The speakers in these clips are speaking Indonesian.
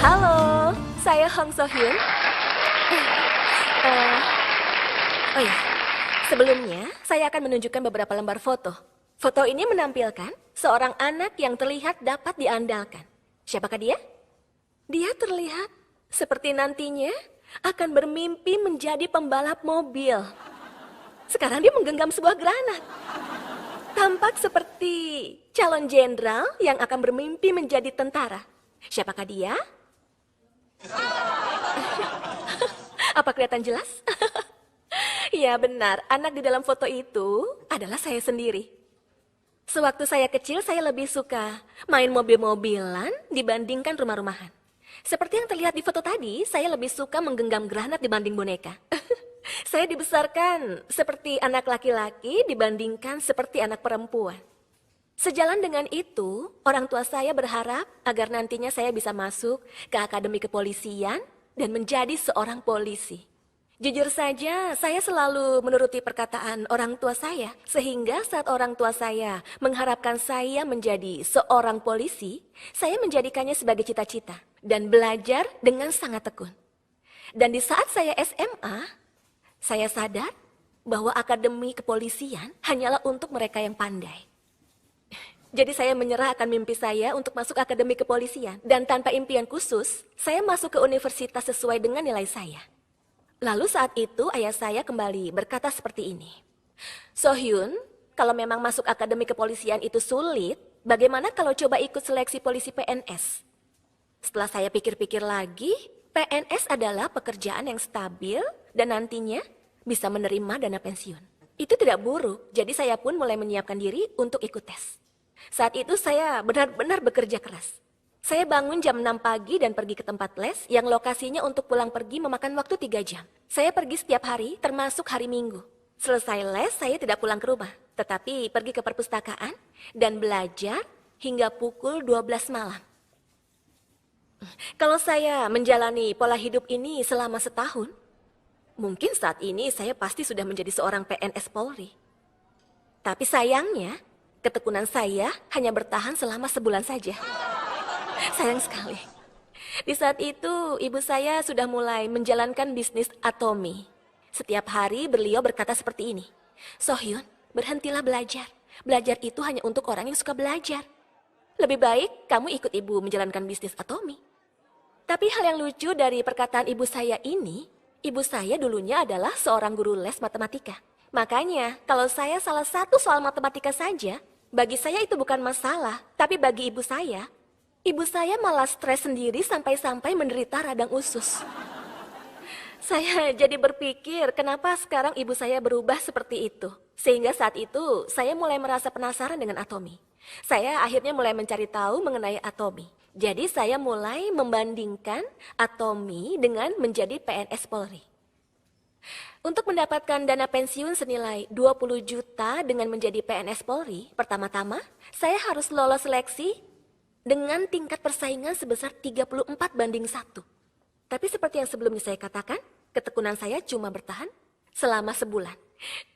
Halo, saya Hong So Hyun. Eh, oh ya, sebelumnya saya akan menunjukkan beberapa lembar foto. Foto ini menampilkan seorang anak yang terlihat dapat diandalkan. Siapakah dia? Dia terlihat seperti nantinya akan bermimpi menjadi pembalap mobil. Sekarang dia menggenggam sebuah granat. Tampak seperti calon jenderal yang akan bermimpi menjadi tentara. Siapakah dia? Apa kelihatan jelas? Ya benar, anak di dalam foto itu adalah saya sendiri. Sewaktu saya kecil, saya lebih suka main mobil-mobilan dibandingkan rumah-rumahan. Seperti yang terlihat di foto tadi, saya lebih suka menggenggam granat dibanding boneka. Saya dibesarkan seperti anak laki-laki dibandingkan seperti anak perempuan. Sejalan dengan itu, orang tua saya berharap agar nantinya saya bisa masuk ke akademi kepolisian dan menjadi seorang polisi. Jujur saja, saya selalu menuruti perkataan orang tua saya, sehingga saat orang tua saya mengharapkan saya menjadi seorang polisi, saya menjadikannya sebagai cita-cita dan belajar dengan sangat tekun. Dan di saat saya SMA, saya sadar bahwa akademi kepolisian hanyalah untuk mereka yang pandai. Jadi saya menyerah akan mimpi saya untuk masuk akademi kepolisian. Dan tanpa impian khusus, saya masuk ke universitas sesuai dengan nilai saya. Lalu saat itu ayah saya kembali berkata seperti ini. So Hyun, kalau memang masuk akademi kepolisian itu sulit, bagaimana kalau coba ikut seleksi polisi PNS? Setelah saya pikir-pikir lagi, PNS adalah pekerjaan yang stabil dan nantinya bisa menerima dana pensiun. Itu tidak buruk, jadi saya pun mulai menyiapkan diri untuk ikut tes. Saat itu saya benar-benar bekerja keras. Saya bangun jam 6 pagi dan pergi ke tempat les yang lokasinya untuk pulang pergi memakan waktu 3 jam. Saya pergi setiap hari termasuk hari Minggu. Selesai les saya tidak pulang ke rumah, tetapi pergi ke perpustakaan dan belajar hingga pukul 12 malam. Kalau saya menjalani pola hidup ini selama setahun, mungkin saat ini saya pasti sudah menjadi seorang PNS Polri. Tapi sayangnya, ketekunan saya hanya bertahan selama sebulan saja. Sayang sekali. Di saat itu, ibu saya sudah mulai menjalankan bisnis Atomi. Setiap hari beliau berkata seperti ini. So Hyun, berhentilah belajar. Belajar itu hanya untuk orang yang suka belajar. Lebih baik kamu ikut ibu menjalankan bisnis Atomi. Tapi hal yang lucu dari perkataan ibu saya ini, ibu saya dulunya adalah seorang guru les matematika. Makanya, kalau saya salah satu soal matematika saja, bagi saya itu bukan masalah. Tapi bagi ibu saya malah stres sendiri sampai-sampai menderita radang usus. Saya jadi berpikir kenapa sekarang ibu saya berubah seperti itu. Sehingga saat itu saya mulai merasa penasaran dengan Atomi. Saya akhirnya mulai mencari tahu mengenai Atomi. Jadi saya mulai membandingkan Atomi dengan menjadi PNS Polri. Untuk mendapatkan dana pensiun senilai 20 juta dengan menjadi PNS Polri, pertama-tama saya harus lolos seleksi dengan tingkat persaingan sebesar 34 banding 1. Tapi seperti yang sebelumnya saya katakan, ketekunan saya cuma bertahan selama sebulan.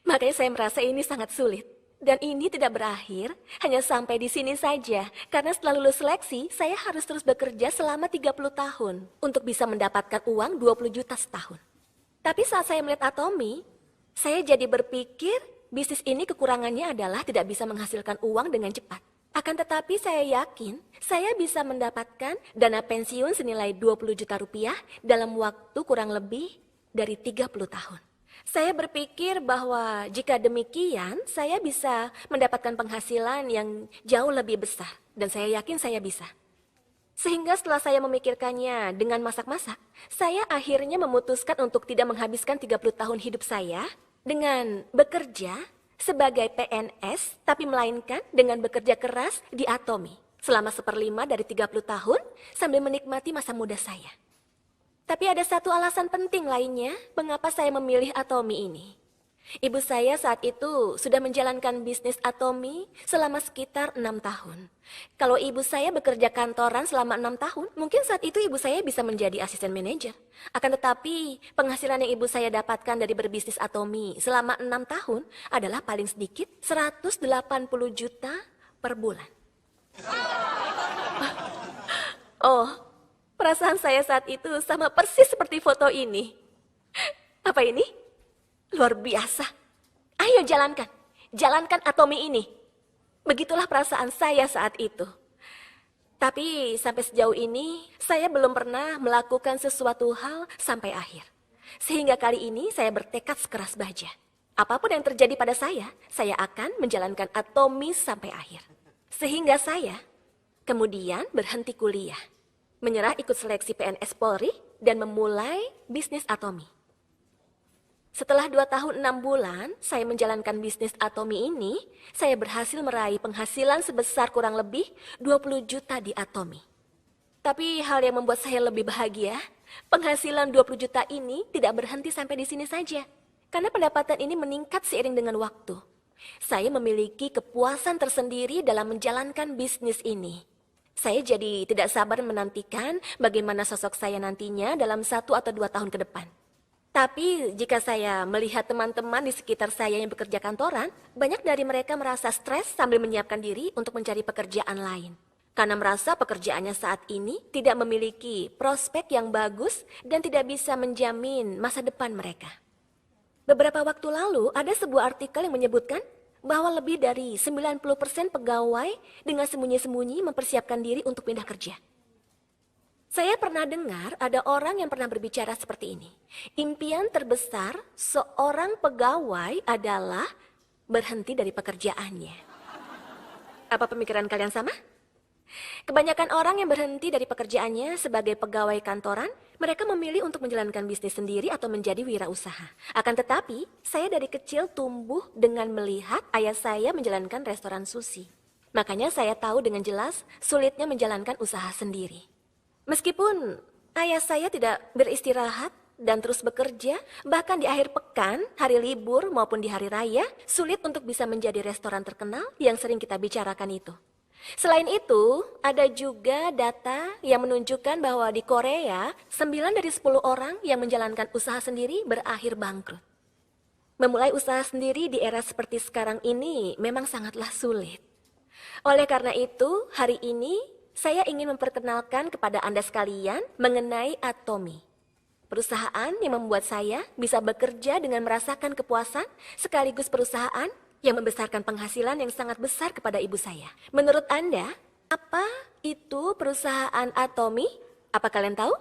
Makanya saya merasa ini sangat sulit. Dan ini tidak berakhir hanya sampai di sini saja. Karena setelah lulus seleksi, saya harus terus bekerja selama 30 tahun untuk bisa mendapatkan uang 20 juta setahun. Tapi saat saya melihat Atomi, saya jadi berpikir bisnis ini kekurangannya adalah tidak bisa menghasilkan uang dengan cepat. Akan tetapi saya yakin saya bisa mendapatkan dana pensiun senilai 20 juta rupiah dalam waktu kurang lebih dari 30 tahun. Saya berpikir bahwa jika demikian saya bisa mendapatkan penghasilan yang jauh lebih besar. Dan saya yakin saya bisa. Sehingga setelah saya memikirkannya dengan masak-masak, saya akhirnya memutuskan untuk tidak menghabiskan 30 tahun hidup saya dengan bekerja sebagai PNS, tapi melainkan dengan bekerja keras di Atomi selama 1/5 dari 30 tahun sambil menikmati masa muda saya. Tapi ada satu alasan penting lainnya mengapa saya memilih Atomi ini. Ibu saya saat itu sudah menjalankan bisnis Atomi selama sekitar 6 tahun. Kalau ibu saya bekerja kantoran selama 6 tahun, mungkin saat itu ibu saya bisa menjadi asisten manajer. Akan tetapi, penghasilan yang ibu saya dapatkan dari berbisnis Atomi selama 6 tahun adalah paling sedikit 180 juta per bulan. Oh, Perasaan saya saat itu sama persis seperti foto ini. Apa ini? Luar biasa. Ayo jalankan. Jalankan Atomi ini. Begitulah perasaan saya saat itu. Tapi sampai sejauh ini, saya belum pernah melakukan sesuatu hal sampai akhir. Sehingga kali ini saya bertekad sekeras baja. Apapun yang terjadi pada saya akan menjalankan Atomi sampai akhir. Sehingga saya kemudian berhenti kuliah, menyerah ikut seleksi PNS Polri, dan memulai bisnis Atomi. Setelah 2 tahun 6 bulan saya menjalankan bisnis Atomi ini, saya berhasil meraih penghasilan sebesar kurang lebih 20 juta di Atomi. Tapi hal yang membuat saya lebih bahagia, penghasilan 20 juta ini tidak berhenti sampai di sini saja. Karena pendapatan ini meningkat seiring dengan waktu. Saya memiliki kepuasan tersendiri dalam menjalankan bisnis ini. Saya jadi tidak sabar menantikan bagaimana sosok saya nantinya dalam 1 atau 2 tahun ke depan. Tapi jika saya melihat teman-teman di sekitar saya yang bekerja kantoran, banyak dari mereka merasa stres sambil menyiapkan diri untuk mencari pekerjaan lain. Karena merasa pekerjaannya saat ini tidak memiliki prospek yang bagus dan tidak bisa menjamin masa depan mereka. Beberapa waktu lalu ada sebuah artikel yang menyebutkan bahwa lebih dari 90% pegawai dengan sembunyi-sembunyi mempersiapkan diri untuk pindah kerja. Saya pernah dengar ada orang yang pernah berbicara seperti ini. Impian terbesar seorang pegawai adalah berhenti dari pekerjaannya. Apa pemikiran kalian sama? Kebanyakan orang yang berhenti dari pekerjaannya sebagai pegawai kantoran, mereka memilih untuk menjalankan bisnis sendiri atau menjadi wirausaha. Akan tetapi, saya dari kecil tumbuh dengan melihat ayah saya menjalankan restoran sushi. Makanya saya tahu dengan jelas sulitnya menjalankan usaha sendiri. Meskipun ayah saya tidak beristirahat dan terus bekerja, bahkan di akhir pekan, hari libur maupun di hari raya, sulit untuk bisa menjadi restoran terkenal yang sering kita bicarakan itu. Selain itu, ada juga data yang menunjukkan bahwa di Korea, 9 dari 10 orang yang menjalankan usaha sendiri berakhir bangkrut. Memulai usaha sendiri di era seperti sekarang ini memang sangatlah sulit. Oleh karena itu, hari ini saya ingin memperkenalkan kepada Anda sekalian mengenai Atomi. Perusahaan yang membuat saya bisa bekerja dengan merasakan kepuasan, sekaligus perusahaan yang membesarkan penghasilan yang sangat besar kepada ibu saya. Menurut Anda, apa itu perusahaan Atomi? Apa kalian tahu?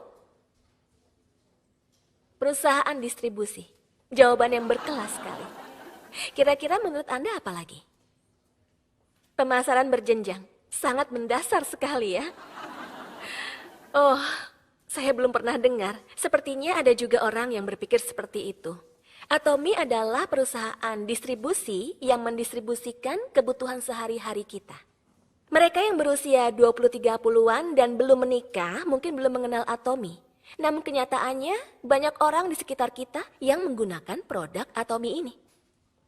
Perusahaan distribusi. Jawaban yang berkelas sekali. Kira-kira menurut Anda apa lagi? Pemasaran berjenjang. Sangat mendasar sekali ya. Oh, saya belum pernah dengar. Sepertinya ada juga orang yang berpikir seperti itu. Atomi adalah perusahaan distribusi yang mendistribusikan kebutuhan sehari-hari kita. Mereka yang berusia 20-30-an dan belum menikah mungkin belum mengenal Atomi. Namun kenyataannya banyak orang di sekitar kita yang menggunakan produk Atomi ini.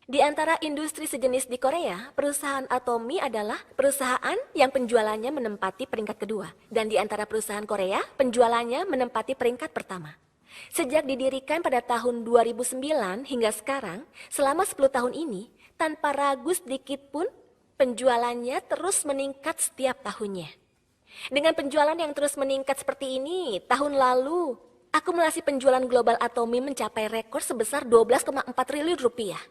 Di antara industri sejenis di Korea, perusahaan Atomi adalah perusahaan yang penjualannya menempati peringkat kedua. Dan di antara perusahaan Korea, penjualannya menempati peringkat pertama. Sejak didirikan pada tahun 2009 hingga sekarang, selama 10 tahun ini, tanpa ragu sedikit pun, penjualannya terus meningkat setiap tahunnya. Dengan penjualan yang terus meningkat seperti ini, tahun lalu, akumulasi penjualan global Atomi mencapai rekor sebesar 12,4 triliun rupiah.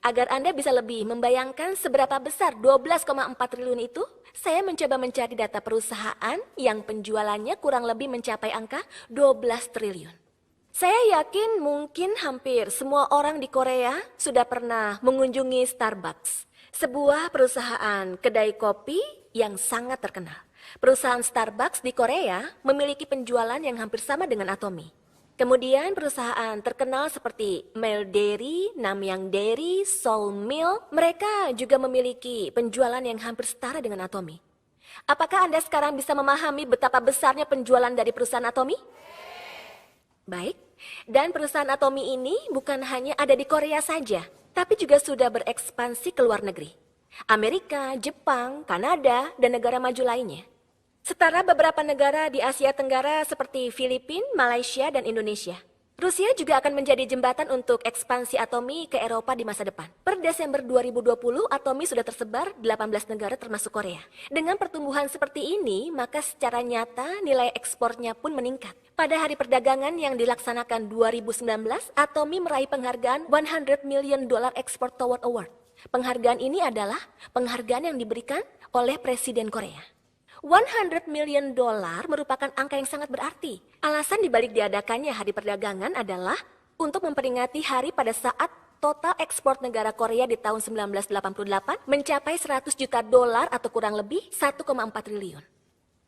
Agar Anda bisa lebih membayangkan seberapa besar 12,4 triliun itu, saya mencoba mencari data perusahaan yang penjualannya kurang lebih mencapai angka 12 triliun. Saya yakin mungkin hampir semua orang di Korea sudah pernah mengunjungi Starbucks, sebuah perusahaan kedai kopi yang sangat terkenal. Perusahaan Starbucks di Korea memiliki penjualan yang hampir sama dengan Atomi. Kemudian perusahaan terkenal seperti Mail Dairy, Namyang Dairy, Seoul Mill, mereka juga memiliki penjualan yang hampir setara dengan Atomi. Apakah Anda sekarang bisa memahami betapa besarnya penjualan dari perusahaan Atomi? Baik, dan perusahaan Atomi ini bukan hanya ada di Korea saja, tapi juga sudah berekspansi ke luar negeri. Amerika, Jepang, Kanada, dan negara maju lainnya. Setara beberapa negara di Asia Tenggara seperti Filipina, Malaysia, dan Indonesia. Rusia juga akan menjadi jembatan untuk ekspansi Atomi ke Eropa di masa depan. Per Desember 2020, Atomi sudah tersebar di 18 negara termasuk Korea. Dengan pertumbuhan seperti ini, maka secara nyata nilai ekspornya pun meningkat. Pada hari perdagangan yang dilaksanakan 2019, Atomi meraih penghargaan $100 million Export Toward Award. Penghargaan ini adalah penghargaan yang diberikan oleh Presiden Korea. $100 million merupakan angka yang sangat berarti. Alasan dibalik diadakannya hari perdagangan adalah untuk memperingati hari pada saat total ekspor negara Korea di tahun 1988 mencapai $100 juta atau kurang lebih 1,4 triliun.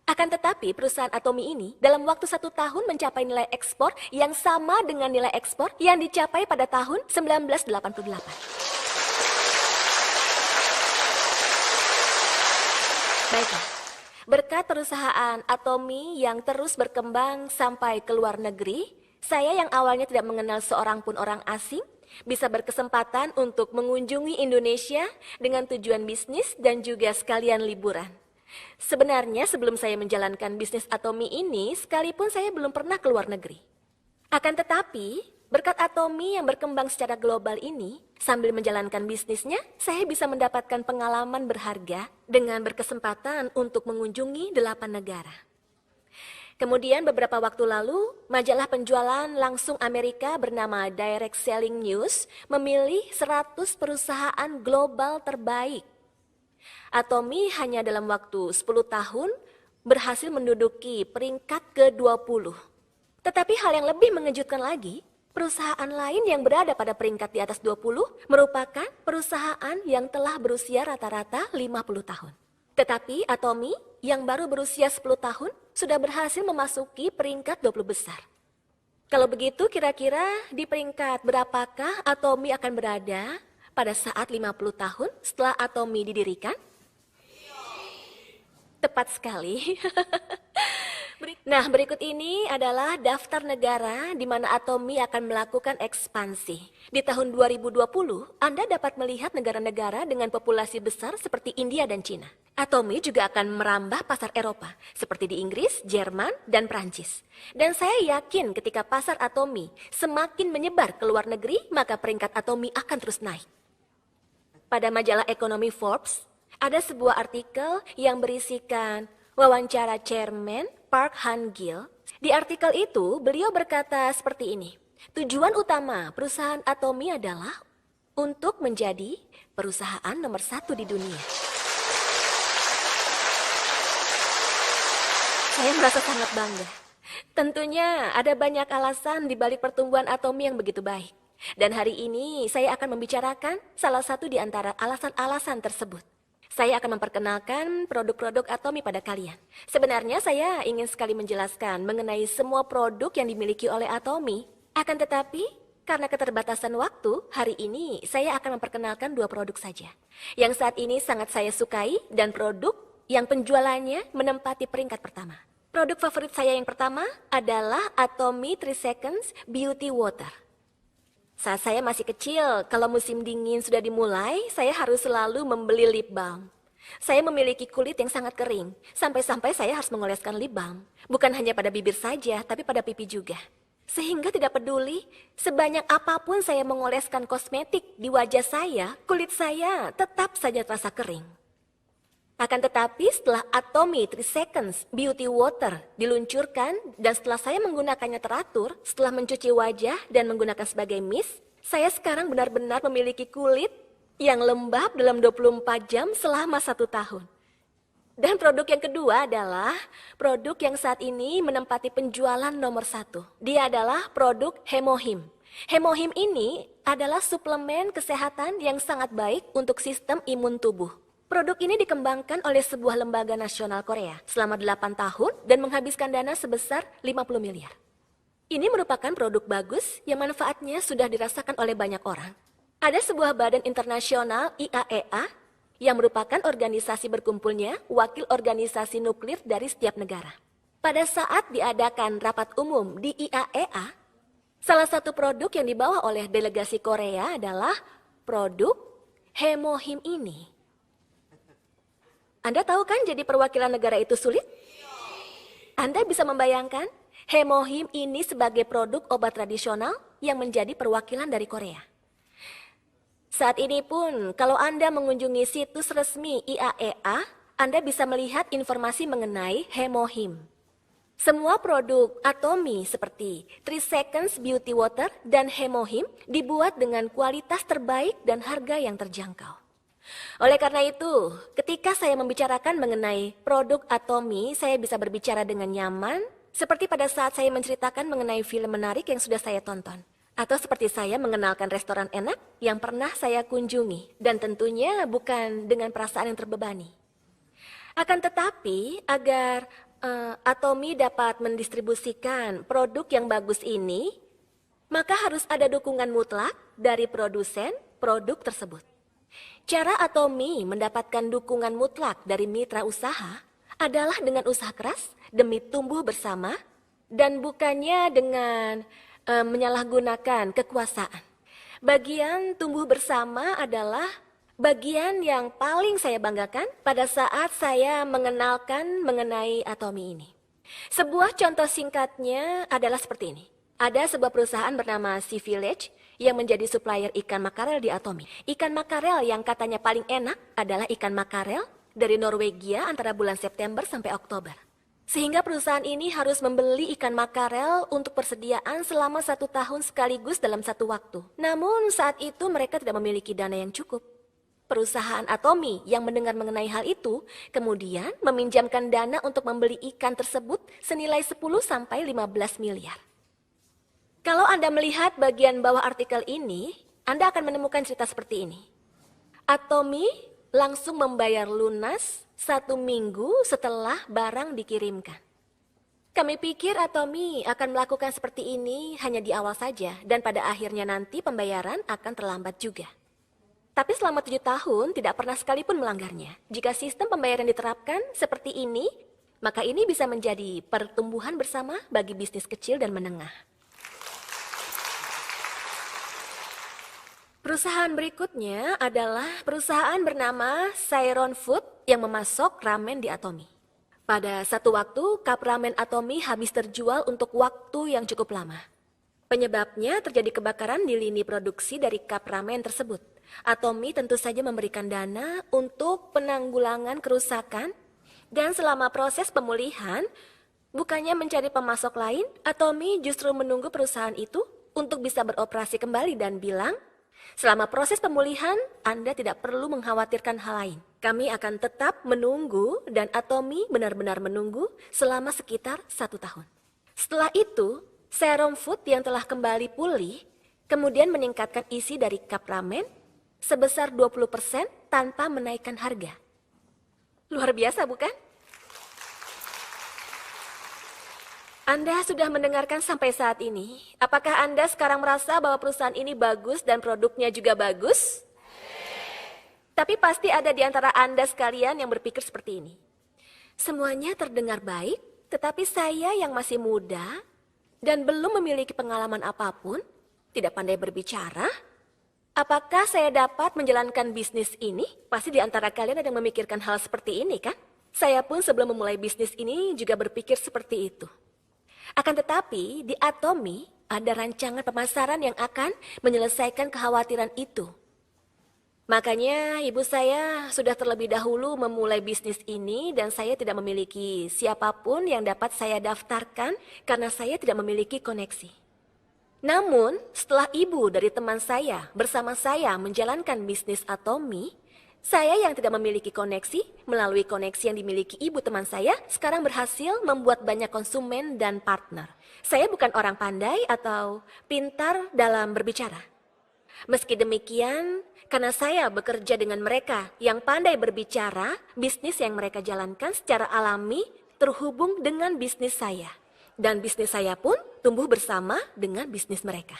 Akan tetapi perusahaan Atomi ini dalam waktu 1 tahun mencapai nilai ekspor yang sama dengan nilai ekspor yang dicapai pada tahun 1988. Baiklah. Berkat perusahaan Atomi yang terus berkembang sampai ke luar negeri, saya yang awalnya tidak mengenal seorang pun orang asing, bisa berkesempatan untuk mengunjungi Indonesia dengan tujuan bisnis dan juga sekalian liburan. Sebenarnya sebelum saya menjalankan bisnis Atomi ini, sekalipun saya belum pernah ke luar negeri. Akan tetapi, berkat Atomi yang berkembang secara global ini, sambil menjalankan bisnisnya, saya bisa mendapatkan pengalaman berharga dengan berkesempatan untuk mengunjungi 8 negara. Kemudian beberapa waktu lalu, majalah penjualan langsung Amerika bernama Direct Selling News memilih 100 perusahaan global terbaik. Atomi hanya dalam waktu 10 tahun berhasil menduduki peringkat ke-20. Tetapi hal yang lebih mengejutkan lagi, perusahaan lain yang berada pada peringkat di atas 20 merupakan perusahaan yang telah berusia rata-rata 50 tahun. Tetapi Atomi yang baru berusia 10 tahun sudah berhasil memasuki peringkat 20 besar. Kalau begitu kira-kira di peringkat berapakah Atomi akan berada pada saat 50 tahun setelah Atomi didirikan? Tepat sekali. Nah, berikut ini adalah daftar negara di mana Atomi akan melakukan ekspansi. Di tahun 2020, Anda dapat melihat negara-negara dengan populasi besar seperti India dan Cina. Atomi juga akan merambah pasar Eropa, seperti di Inggris, Jerman, dan Prancis. Dan saya yakin ketika pasar Atomi semakin menyebar ke luar negeri, maka peringkat Atomi akan terus naik. Pada majalah ekonomi Forbes, ada sebuah artikel yang berisikan wawancara Chairman Park Han-gil. Di artikel itu, beliau berkata seperti ini, tujuan utama perusahaan Atomi adalah untuk menjadi perusahaan nomor 1 di dunia. Saya merasa sangat bangga. Tentunya ada banyak alasan di balik pertumbuhan Atomi yang begitu baik. Dan hari ini saya akan membicarakan salah satu di antara alasan-alasan tersebut. Saya akan memperkenalkan produk-produk Atomi pada kalian. Sebenarnya saya ingin sekali menjelaskan mengenai semua produk yang dimiliki oleh Atomi. Akan tetapi, karena keterbatasan waktu, hari ini saya akan memperkenalkan 2 produk saja. Yang saat ini sangat saya sukai dan produk yang penjualannya menempati peringkat pertama. Produk favorit saya yang pertama adalah Atomi 3 Seconds Beauty Water. Saat saya masih kecil, kalau musim dingin sudah dimulai, saya harus selalu membeli lip balm. Saya memiliki kulit yang sangat kering, sampai-sampai saya harus mengoleskan lip balm. Bukan hanya pada bibir saja, tapi pada pipi juga. Sehingga tidak peduli, sebanyak apapun saya mengoleskan kosmetik di wajah saya, kulit saya tetap saja terasa kering. Akan tetapi setelah Atomi 3 Seconds Beauty Water diluncurkan dan setelah saya menggunakannya teratur, setelah mencuci wajah dan menggunakan sebagai mist, saya sekarang benar-benar memiliki kulit yang lembab dalam 24 jam selama 1 tahun. Dan produk yang kedua adalah produk yang saat ini menempati penjualan nomor 1. Dia adalah produk Hemohim. Hemohim ini adalah suplemen kesehatan yang sangat baik untuk sistem imun tubuh. Produk ini dikembangkan oleh sebuah lembaga nasional Korea selama 8 tahun dan menghabiskan dana sebesar 50 miliar. Ini merupakan produk bagus yang manfaatnya sudah dirasakan oleh banyak orang. Ada sebuah badan internasional IAEA yang merupakan organisasi berkumpulnya wakil organisasi nuklir dari setiap negara. Pada saat diadakan rapat umum di IAEA, salah satu produk yang dibawa oleh delegasi Korea adalah produk Hemohim ini. Anda tahu kan jadi perwakilan negara itu sulit? Anda bisa membayangkan Hemohim ini sebagai produk obat tradisional yang menjadi perwakilan dari Korea. Saat ini pun, kalau Anda mengunjungi situs resmi IAEA, Anda bisa melihat informasi mengenai Hemohim. Semua produk Atomy seperti 3 Seconds Beauty Water dan Hemohim dibuat dengan kualitas terbaik dan harga yang terjangkau. Oleh karena itu, ketika saya membicarakan mengenai produk Atomy, saya bisa berbicara dengan nyaman, seperti pada saat saya menceritakan mengenai film menarik yang sudah saya tonton. Atau seperti saya mengenalkan restoran enak yang pernah saya kunjungi, dan tentunya bukan dengan perasaan yang terbebani. Akan tetapi, agar Atomy dapat mendistribusikan produk yang bagus ini, maka harus ada dukungan mutlak dari produsen produk tersebut. Cara Atomy mendapatkan dukungan mutlak dari mitra usaha adalah dengan usaha keras demi tumbuh bersama dan bukannya dengan menyalahgunakan kekuasaan. Bagian tumbuh bersama adalah bagian yang paling saya banggakan pada saat saya mengenalkan mengenai Atomy ini. Sebuah contoh singkatnya adalah seperti ini. Ada sebuah perusahaan bernama Sea Village yang menjadi supplier ikan makarel di Atomy. Ikan makarel yang katanya paling enak adalah ikan makarel dari Norwegia antara bulan September sampai Oktober. Sehingga perusahaan ini harus membeli ikan makarel untuk persediaan selama 1 tahun sekaligus dalam 1 waktu. Namun saat itu mereka tidak memiliki dana yang cukup. Perusahaan Atomy yang mendengar mengenai hal itu, kemudian meminjamkan dana untuk membeli ikan tersebut senilai 10-15 miliar. Kalau Anda melihat bagian bawah artikel ini, Anda akan menemukan cerita seperti ini. Atomy langsung membayar lunas 1 minggu setelah barang dikirimkan. Kami pikir Atomy akan melakukan seperti ini hanya di awal saja, dan pada akhirnya nanti pembayaran akan terlambat juga. Tapi selama 7 tahun tidak pernah sekalipun melanggarnya. Jika sistem pembayaran diterapkan seperti ini, maka ini bisa menjadi pertumbuhan bersama bagi bisnis kecil dan menengah. Perusahaan berikutnya adalah perusahaan bernama Sairon Food yang memasok ramen di Atomy. Pada satu waktu, cup ramen Atomy habis terjual untuk waktu yang cukup lama. Penyebabnya terjadi kebakaran di lini produksi dari cup ramen tersebut. Atomy tentu saja memberikan dana untuk penanggulangan kerusakan, dan selama proses pemulihan, bukannya mencari pemasok lain, Atomy justru menunggu perusahaan itu untuk bisa beroperasi kembali dan bilang, selama proses pemulihan, Anda tidak perlu mengkhawatirkan hal lain. Kami akan tetap menunggu, dan Atomy benar-benar menunggu selama sekitar 1 tahun. Setelah itu, Serum Food yang telah kembali pulih, kemudian meningkatkan isi dari cup ramen sebesar 20% tanpa menaikkan harga. Luar biasa, bukan? Anda sudah mendengarkan sampai saat ini. Apakah Anda sekarang merasa bahwa perusahaan ini bagus dan produknya juga bagus? Tapi pasti ada di antara Anda sekalian yang berpikir seperti ini. Semuanya terdengar baik, tetapi saya yang masih muda dan belum memiliki pengalaman apapun, tidak pandai berbicara, apakah saya dapat menjalankan bisnis ini? Pasti di antara kalian ada yang memikirkan hal seperti ini, kan? Saya pun sebelum memulai bisnis ini juga berpikir seperti itu. Akan tetapi, di Atomy ada rancangan pemasaran yang akan menyelesaikan kekhawatiran itu. Makanya ibu saya sudah terlebih dahulu memulai bisnis ini dan saya tidak memiliki siapapun yang dapat saya daftarkan karena saya tidak memiliki koneksi. Namun, setelah ibu dari teman saya bersama saya menjalankan bisnis Atomy, saya yang tidak memiliki koneksi, melalui koneksi yang dimiliki ibu teman saya, sekarang berhasil membuat banyak konsumen dan partner. Saya bukan orang pandai atau pintar dalam berbicara. Meski demikian, karena saya bekerja dengan mereka yang pandai berbicara, bisnis yang mereka jalankan secara alami terhubung dengan bisnis saya. Dan bisnis saya pun tumbuh bersama dengan bisnis mereka.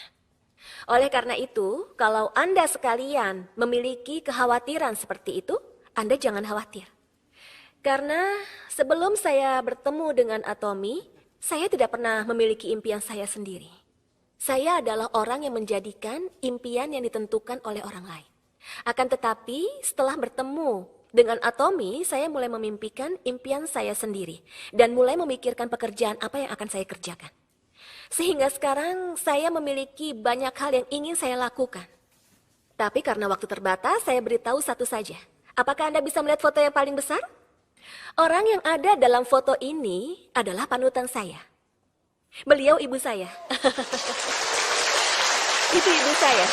Oleh karena itu, kalau Anda sekalian memiliki kekhawatiran seperti itu, Anda jangan khawatir. Karena sebelum saya bertemu dengan Atomy, saya tidak pernah memiliki impian saya sendiri. Saya adalah orang yang menjadikan impian yang ditentukan oleh orang lain. Akan tetapi, setelah bertemu Dengan Atomi, saya mulai memimpikan impian saya sendiri dan mulai memikirkan pekerjaan apa yang akan saya kerjakan. Sehingga sekarang saya memiliki banyak hal yang ingin saya lakukan. Tapi karena waktu terbatas, saya beritahu satu saja. Apakah Anda bisa melihat foto yang paling besar? Orang yang ada dalam foto ini adalah panutan saya. Beliau ibu saya. Itu ibu saya.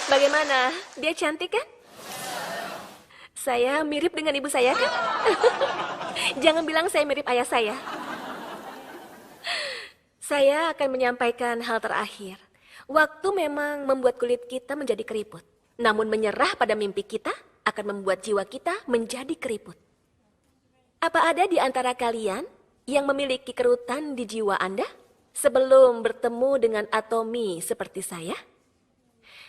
Bagaimana? Dia cantik kan? Saya mirip dengan ibu saya kan? Jangan bilang saya mirip ayah saya. Saya akan menyampaikan hal terakhir. Waktu memang membuat kulit kita menjadi keriput. Namun menyerah pada mimpi kita akan membuat jiwa kita menjadi keriput. Apa ada di antara kalian yang memiliki kerutan di jiwa Anda sebelum bertemu dengan Atomi seperti saya?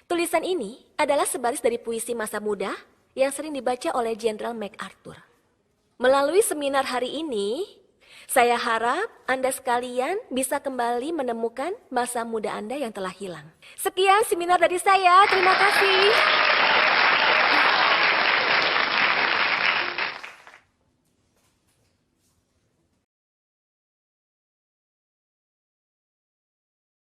Tulisan ini adalah sebaris dari puisi masa muda yang sering dibaca oleh Jenderal MacArthur. Melalui seminar hari ini, saya harap Anda sekalian bisa kembali menemukan masa muda Anda yang telah hilang. Sekian seminar dari saya, terima kasih.